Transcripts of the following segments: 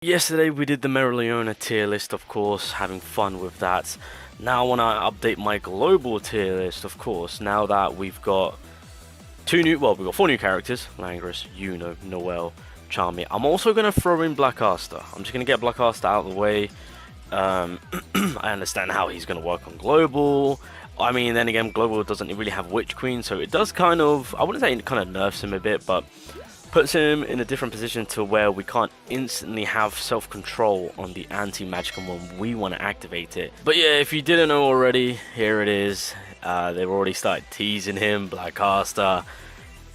Yesterday we did the Leona tier list, of course, having fun with that. Now when I update my global tier list, of course, now that we've got we've got 4 new characters, Langris, Yuno, Noelle, Charmy. I'm also going to throw in Black Asta. I'm just going to get Black Asta out of the way. I understand how he's going to work on global. I mean, then again, global doesn't really have Witch Queen, so it does kind of, I wouldn't say it kind of nerfs him a bit, but puts him in a different position to where we can't instantly have self-control on the anti-magicka when we want to activate it. But yeah, if you didn't know already, here it is. They've already started teasing him, Black Asta.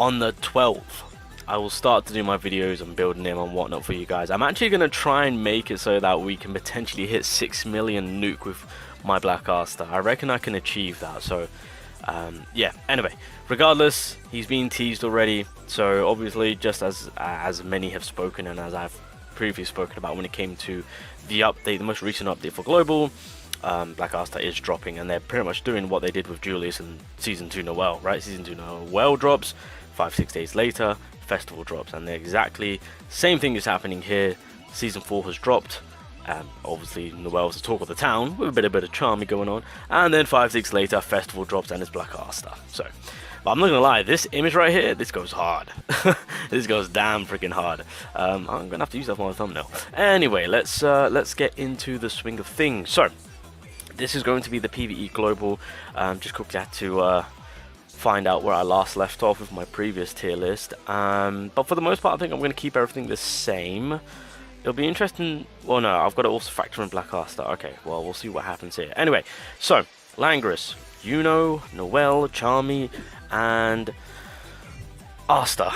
On the 12th, I will start to do my videos on building him and whatnot for you guys. I'm actually going to try and make it so that we can potentially hit 6 million nuke with my Black Asta. I reckon I can achieve that, so yeah, anyway, regardless, he's been teased already, so obviously just as many have spoken and as I've previously spoken about when it came to the update, the most recent update for global, Black Asta is dropping, and they're pretty much doing what they did with Julius in Season 2 Noelle, right? Season 2 Noelle drops, 5-6 days later, Festival drops, and the exactly same thing is happening here. Season 4 has dropped. Obviously Noelle's the talk of the town with a bit of Charmy going on, and then 5-6 later Festival drops and it's Black Asta. So, but I'm not gonna lie, this image right here, this goes hard. This goes damn freaking hard. I'm gonna have to use that for my thumbnail. Anyway, let's get into the swing of things. So this is going to be the PVE global. Just quickly had to find out where I last left off with my previous tier list, but for the most part I think I'm going to keep everything the same. It'll be interesting. Well, no, I've got to also factor in Black Asta. Okay, well, we'll see what happens here. Anyway, so Langris, Yuno, Noelle, Charmy, and Asta.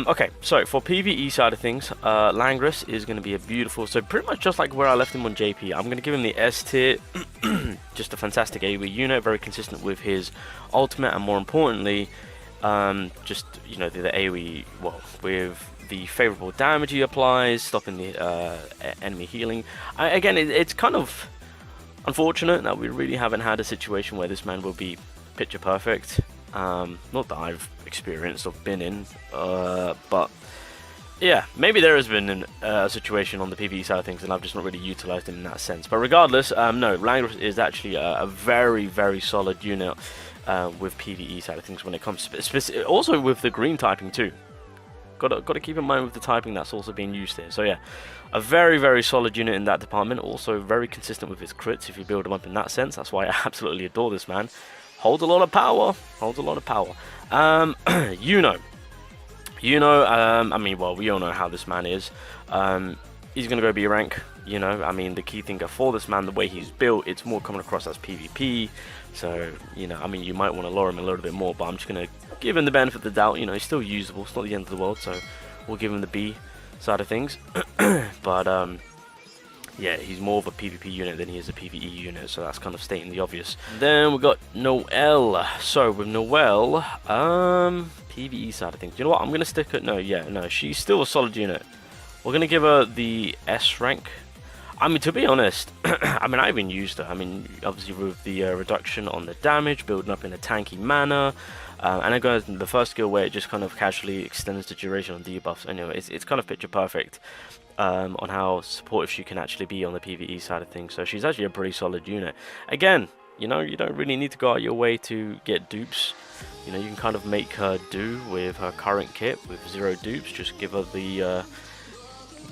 Okay, so for PvE side of things, Langris is going to be a beautiful. So pretty much just like where I left him on JP, I'm going to give him the S tier. Just a fantastic AoE unit, very consistent with his ultimate, and more importantly, just the AoE. Well, with the favorable damage he applies, stopping the enemy healing. Again, it's kind of unfortunate that we really haven't had a situation where this man will be picture perfect. Not that I've experienced or been in, but yeah, maybe there has been a situation on the PvE side of things and I've just not really utilized him in that sense. But regardless, no, Langris is actually a very, very solid unit with PvE side of things when it comes to also with the green typing too. Got to keep in mind with the typing that's also being used here. So yeah, a very, very solid unit in that department. Also very consistent with his crits if you build him up in that sense. That's why I absolutely adore this man. Holds a lot of power. Holds a lot of power. Yuno. I mean, well, we all know how this man is. He's going to go B rank. I mean, the key thing for this man, the way he's built, it's more coming across as PvP. So, I mean, you might want to lower him a little bit more, but I'm just going to give him the benefit of the doubt. He's still usable. It's not the end of the world, so we'll give him the B side of things. But, yeah, he's more of a PvP unit than he is a PvE unit, so that's kind of stating the obvious. Then we got Noelle. So, with Noelle, PvE side of things. You know what? I'm going to stick at... No, she's still a solid unit. We're going to give her the S rank. I mean, to be honest, I mean, I even used her. I mean, obviously with the reduction on the damage, building up in a tanky manner, and then goes the first skill where it just kind of casually extends the duration on debuffs. Anyway, it's kind of picture perfect on how supportive she can actually be on the PvE side of things. So she's actually a pretty solid unit. Again, you don't really need to go out your way to get dupes. You can kind of make her do with her current kit with 0 dupes. Just give her the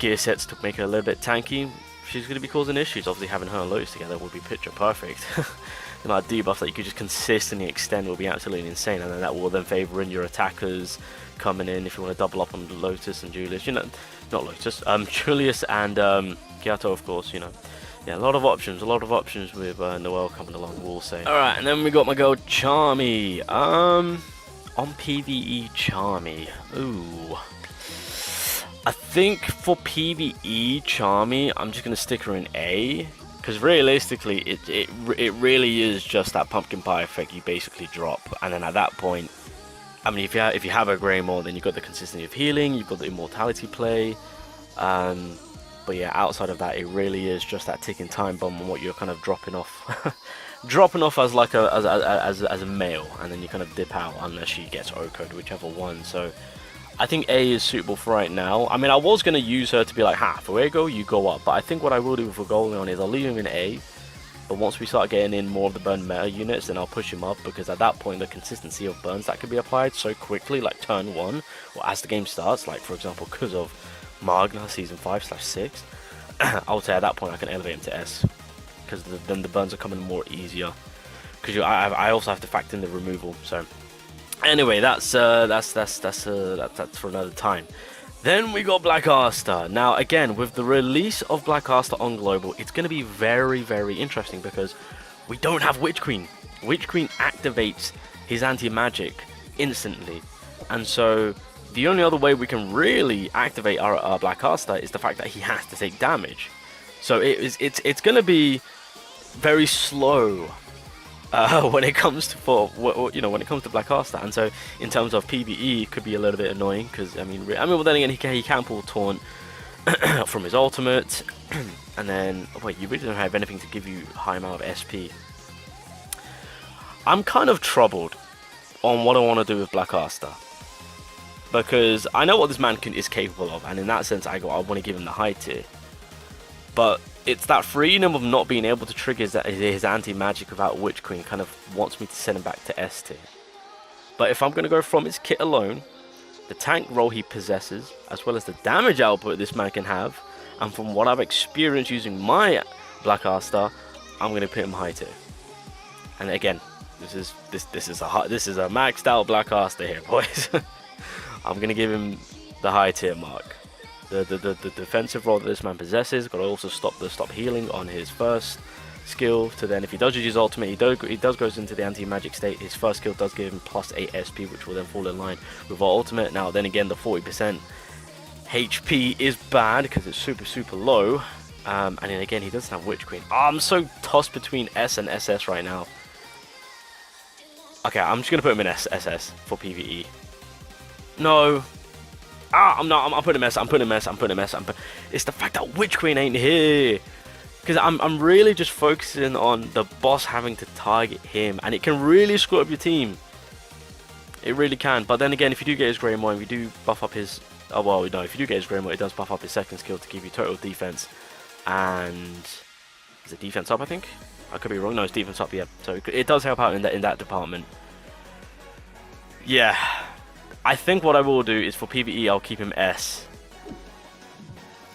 gear sets to make her a little bit tanky. She's going to be causing issues. Obviously, having her and Lotus together would be picture perfect. The amount of debuffs that you could just consistently extend will be absolutely insane, and then that will then favor in your attackers coming in if you want to double up on Lotus and Julius. Not Lotus, Julius and Kyato, of course. Yeah, a lot of options with Noelle coming along, we'll say. All right, and then we got my girl Charmy. On PvE Charmy. Ooh. I think for PvE Charmy, I'm just gonna stick her in A, because realistically, it really is just that pumpkin pie effect you basically drop, and then at that point, I mean, if you have a Greymore, then you've got the consistency of healing, you've got the immortality play, but yeah, outside of that, it really is just that ticking time bomb on what you're kind of dropping off, as like as a male, and then you kind of dip out unless she gets O-code, whichever one. So I think A is suitable for right now. I mean, I was going to use her to be like, ha, Fuego, you go up. But I think what I will do for Goleon is I'll leave him in A. But once we start getting in more of the burn meta units, then I'll push him up. Because at that point, the consistency of burns that could be applied so quickly, like turn 1, or as the game starts, like for example, because of Magna Season 5/6, I would say at that point I can elevate him to S. Because then the burns are coming more easier. Because I also have to factor in the removal, so... Anyway, that's for another time. Then we got Black Asta. Now, again, with the release of Black Asta on Global, it's going to be very, very interesting because we don't have Witch Queen. Witch Queen activates his anti-magic instantly. And so, the only other way we can really activate our Black Asta is the fact that he has to take damage. So, it's going to be very slow. When it comes to when it comes to Black Asta, and so in terms of PVE, it could be a little bit annoying because well then again he can pull taunt from his ultimate, and then wait, you really don't have anything to give you high amount of SP. I'm kind of troubled on what I want to do with Black Asta because I know what this man is capable of, and in that sense I want to give him the high tier, but it's that freedom of not being able to trigger his anti-magic without Witch Queen kind of wants me to send him back to S tier. But if I'm going to go from his kit alone, the tank role he possesses, as well as the damage output this man can have, and from what I've experienced using my Black Asta, I'm going to put him high tier. And again, this is a maxed out Black Asta here, boys. I'm going to give him the high tier mark. The defensive role that this man possesses, got to also stop healing on his first skill. To then, if he does use his ultimate, he does goes into the anti-magic state. His first skill does give him plus 8 SP, which will then fall in line with our ultimate. Now, then again, the 40% HP is bad because it's super low. And then again, he doesn't have Witch Queen. Oh, I'm so tossed between S and SS right now. Okay, I'm just gonna put him in SS for PVE. No. I'm putting him S. It's the fact that Witch Queen ain't here. Because I'm really just focusing on the boss having to target him. And it can really screw up your team. It really can. But then again, if you do get his Greymore, if you do buff up his... Oh, well, no. If you do get his Greymore, it does buff up his second skill to give you total defense. And... Is it defense up, I think? I could be wrong. No, it's defense up, yeah. So it does help out in that department. Yeah. I think what I will do is for PvE, I'll keep him S.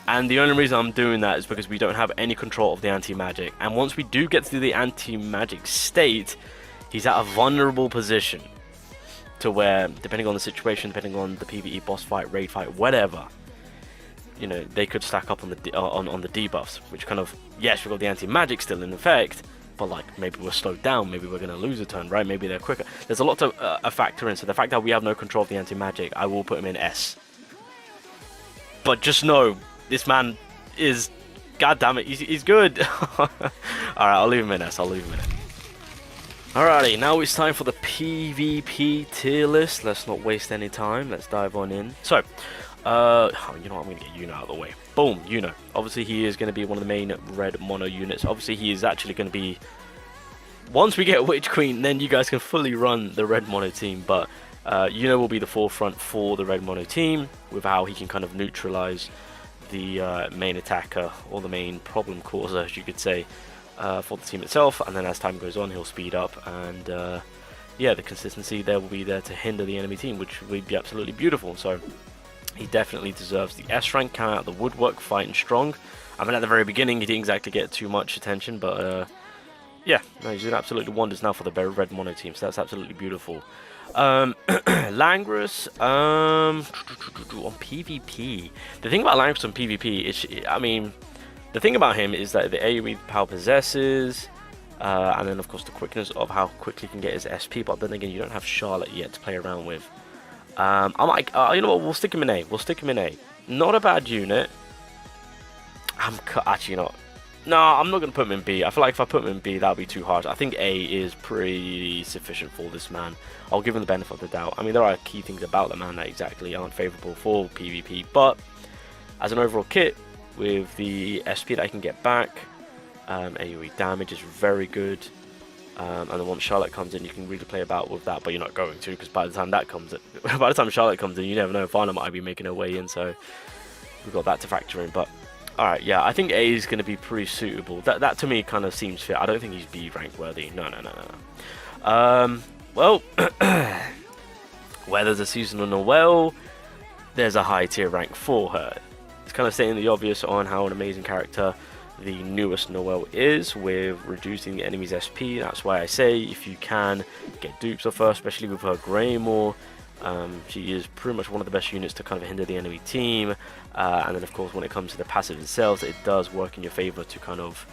And the only reason I'm doing that is because we don't have any control of the anti-magic. And once we do get to the anti-magic state, he's at a vulnerable position. To where, depending on the situation, depending on the PvE boss fight, raid fight, whatever, you know, they could stack up on the debuffs. Which kind of, yes, we've got the anti-magic still in effect, but like maybe we're slowed down, maybe we're going to lose a turn, right? Maybe they're quicker. There's a lot to factor in. So the fact that we have no control of the anti-magic, I will put him in S. But just know, this man is, god damn it, he's good. Alright, I'll leave him in S. Alrighty, now it's time for the PvP tier list. Let's not waste any time. Let's dive on in. So, you know what? I'm going to get Yuno out of the way. Boom, Yuno. Obviously, he is going to be one of the main red mono units. Obviously, he is actually going to be... Once we get Witch Queen, then you guys can fully run the red mono team. But Yuno will be the forefront for the red mono team with how he can kind of neutralize the main attacker or the main problem causer, as you could say, for the team itself. And then as time goes on, he'll speed up. And yeah, the consistency there will be there to hinder the enemy team, which would be absolutely beautiful. So... he definitely deserves the S rank, coming out of the woodwork, fighting strong. I mean, at the very beginning, he didn't exactly get too much attention, but yeah, no, he's doing absolutely wonders now for the red mono team, so that's absolutely beautiful. Langris, on PvP. The thing about Langris on PvP is, I mean, the thing about him is that the AoE power possesses, and then of course the quickness of how quickly he can get his SP, but then again, you don't have Charlotte yet to play around with. I'm like, you know what, we'll stick him in A. Not a bad unit. Actually not. No, I'm not going to put him in B. I feel like if I put him in B, that would be too harsh. I think A is pretty sufficient for this man. I'll give him the benefit of the doubt. I mean, there are key things about the man that exactly aren't favourable for PvP, but as an overall kit, with the SP that I can get back, AoE damage is very good. And then once Charlotte comes in, you can really play about with that, but you're not going to, because by the time that comes in, by the time Charlotte comes in, you never know if Anna might be making her way in, so we've got that to factor in. But alright, yeah, I think A is going to be pretty suitable. That to me kind of seems fair. I don't think he's B rank worthy. No. Well, where there's a seasonal Noelle, there's a high tier rank for her. It's kind of stating the obvious on how an amazing character the newest Noelle is, with reducing the enemy's SP. That's why I say if you can get dupes off her, especially with her Greymore, she is pretty much one of the best units to kind of hinder the enemy team. And then of course when it comes to the passive itself, it does work in your favor to kind of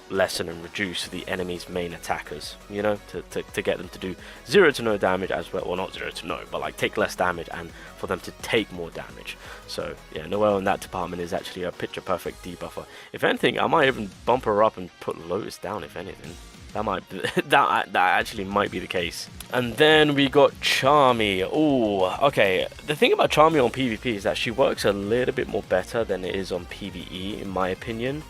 lessen and reduce the enemy's main attackers, you know, to get them to do 0 to no damage as well. Well, not 0 to no, but like take less damage and for them to take more damage. So yeah, Noelle in that department is actually a picture perfect debuffer. If anything, I might even bump her up and put Lotus down. If anything, that might that actually might be the case. And then we got Charmy. Oh, okay. The thing about Charmy on PvP is that she works a little bit more better than it is on PvE, in my opinion.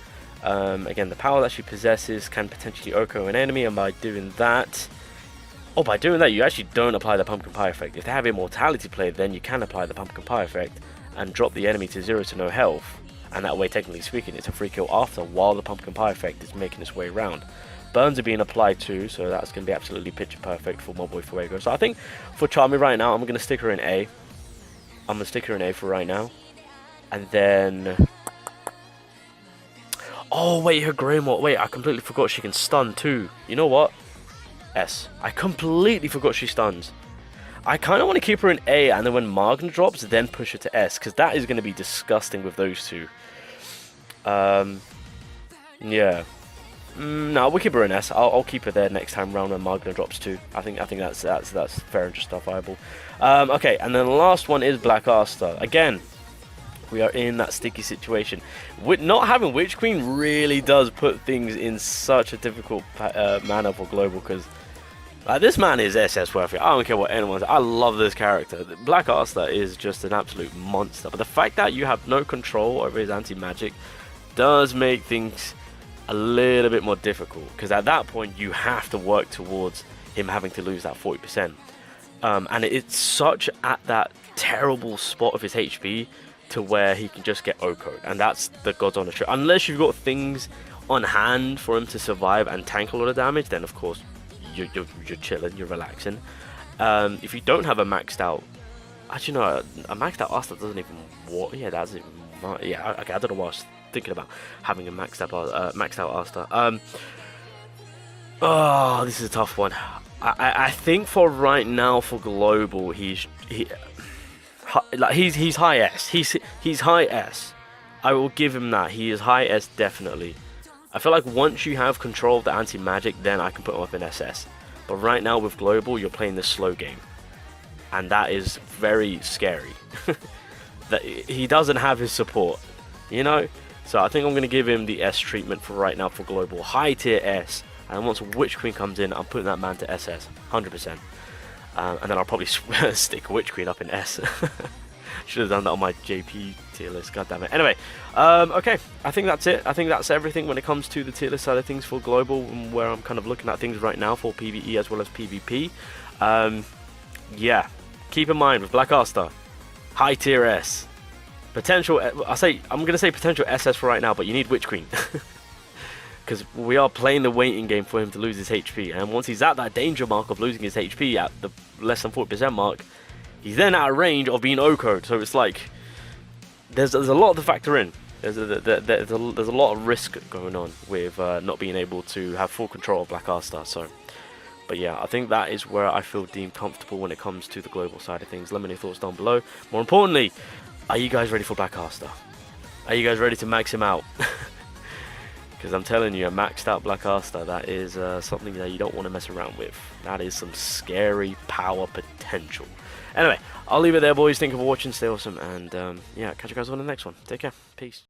Again, the power that she possesses can potentially OHKO an enemy, and by doing that, you actually don't apply the pumpkin pie effect. If they have immortality played, then you can apply the pumpkin pie effect and drop the enemy to 0 to no health, and that way, technically speaking, it's a free kill after, while the pumpkin pie effect is making its way around. Burns are being applied too, so that's going to be absolutely picture perfect for my boy Fuego. So I think for Charmy right now, I'm going to stick her in A. I'm going to stick her in A for right now, and then... Oh, wait, her Greymore. Wait, I completely forgot she can stun too. You know what? S. I completely forgot she stuns. I kind of want to keep her in A, and then when Magna drops, then push her to S, because that is going to be disgusting with those two. Yeah. No, we'll keep her in S. I'll keep her there next time round when Magna drops too. I think that's fair and justifiable. Okay, and then the last one is Black Asta. Again, we are in that sticky situation. With not having Witch Queen really does put things in such a difficult manner for Global, because this man is SS worthy. I don't care what anyone says. I love this character. Black Asta is just an absolute monster. But the fact that you have no control over his anti-magic does make things a little bit more difficult, because at that point you have to work towards him having to lose that 40%. And it's such at that terrible spot of his HP to where he can just get OHKO'd, and that's the God's honest truth. Unless you've got things on hand for him to survive and tank a lot of damage, then of course you're chilling, you're relaxing. If you don't have a maxed out, actually no, a maxed out Asta doesn't even work. Yeah, that's it. Yeah, okay, I don't know what I was thinking about having a maxed out Asta. Oh, this is a tough one. I think for right now for Global, he's high S. He's high S. I will give him that. He is high S definitely. I feel like once you have control of the anti-magic, then I can put him up in SS. But right now with Global, you're playing the slow game, and that is very scary. That he doesn't have his support, you know. So I think I'm going to give him the S treatment for right now for Global, high tier S. And once Witch Queen comes in, I'm putting that man to SS, 100%. And then I'll probably stick Witch Queen up in S. Should have done that on my JP tier list, god damn it. Anyway, okay, I think that's it. I think that's everything when it comes to the tier list side of things for Global, and where I'm kind of looking at things right now for PvE as well as PvP. Yeah, keep in mind with Black Asta, high tier S. Potential, I'm going to say potential SS for right now, but you need Witch Queen. Because we are playing the waiting game for him to lose his HP, and once he's at that danger mark of losing his HP at the less than 40% mark, he's then out of range of being OHKO'd. So it's like there's a lot to factor in. There's a lot of risk going on with not being able to have full control of Black Asta. So, but yeah, I think that is where I feel deemed comfortable when it comes to the Global side of things. Let me know your thoughts down below. More importantly, are you guys ready for Black Asta? Are you guys ready to max him out? Because I'm telling you, a maxed out Black Asta, that is something that you don't want to mess around with. That is some scary power potential. Anyway, I'll leave it there, boys. Thank you for watching. Stay awesome. And yeah, catch you guys on the next one. Take care. Peace.